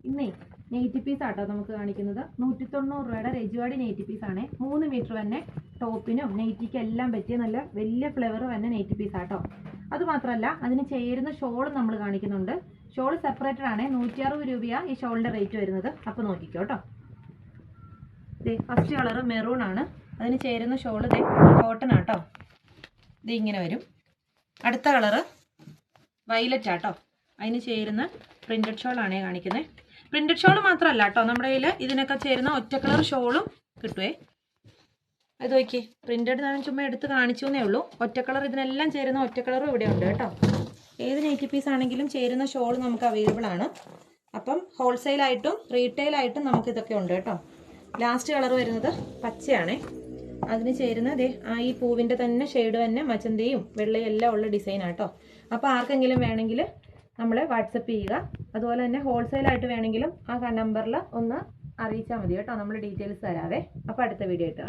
ഇന്നേ നെയ്റ്റി പീസ് ആട്ടോ നമുക്ക് കാണിക്കുന്നത്. 190 രൂപയുടെ രജുവാടി നെയ്റ്റി പീസ് ആണ്. 3 മീറ്റർ തന്നെ ടോപ്പിനും നെയ്റ്റിക്കും എല്ലാം പറ്റിയ നല്ല വലിയ ഫ്ലവർ തന്നെ നെയ്റ്റി പീസ് ആട്ടോ. അത് മാത്രമല്ല അതിന് ചേരുന്ന ഷോളും നമ്മൾ കാണിക്കുന്നുണ്ട്. ഷോൾ സെപ്പറേറ്റഡ് ആണ്. 160 രൂപയാണ് ഈ ഷോളിന്റെ റേറ്റ് വരുന്നത്. അപ്പോൾ നോക്കിക്കോ കേട്ടോ. ഫസ്റ്റ് കളർ മെറൂൺ ആണ്. അതിന് ചേരുന്ന ഷോള് കോട്ടൺ ആട്ടോ. ഇത് ഇങ്ങനെ വരും. അടുത്ത കളറ് വയലറ്റ് ആട്ടോ. അതിന് ചേരുന്ന പ്രിന്റഡ് ഷോളാണ് കാണിക്കുന്നത്. പ്രിന്റഡ് ഷോൾ മാത്രമല്ല കേട്ടോ, നമ്മുടെ കയ്യിൽ ഇതിനൊക്കെ ചേരുന്ന ഒറ്റ കളർ ഷോളും കിട്ടുവേ. അത് നോക്കി, പ്രിന്റഡ് ഞാൻ ചുമ്മാ എടുത്ത് കാണിച്ചു എന്നേ ഉള്ളൂ. ഒറ്റ കളർ ഇതിനെല്ലാം ചേരുന്ന ഒറ്റ കളറും ഇവിടെ ഉണ്ട് കേട്ടോ. ഏത് നെയ്റ്റി പീസ് ആണെങ്കിലും ചേരുന്ന ഷോൾ നമുക്ക് അവൈലബിൾ ആണ്. അപ്പം ഹോൾസെയിലായിട്ടും റീറ്റെയിലായിട്ടും നമുക്ക് ഇതൊക്കെ ഉണ്ട് കേട്ടോ. ലാസ്റ്റ് കളർ വരുന്നത് പച്ചയാണ്. അതിന് ചേരുന്ന ഈ പൂവിൻ്റെ തന്നെ ഷെയ്ഡ് തന്നെ മച്ചന്തയും വെള്ളയും എല്ലാം ഉള്ള ഡിസൈൻ ആട്ടോ. അപ്പോൾ ആർക്കെങ്കിലും വേണമെങ്കിൽ നമ്മളെ വാട്സപ്പ് ചെയ്യുക. അതുപോലെ തന്നെ ഹോൾസെയിലായിട്ട് വേണമെങ്കിലും ആ നമ്പറിൽ ഒന്ന് അറിയിച്ചാൽ മതി കേട്ടോ. നമ്മൾ ഡീറ്റെയിൽസ് തരാവേ. അപ്പോൾ അടുത്ത വീഡിയോ ഇട്ടാം.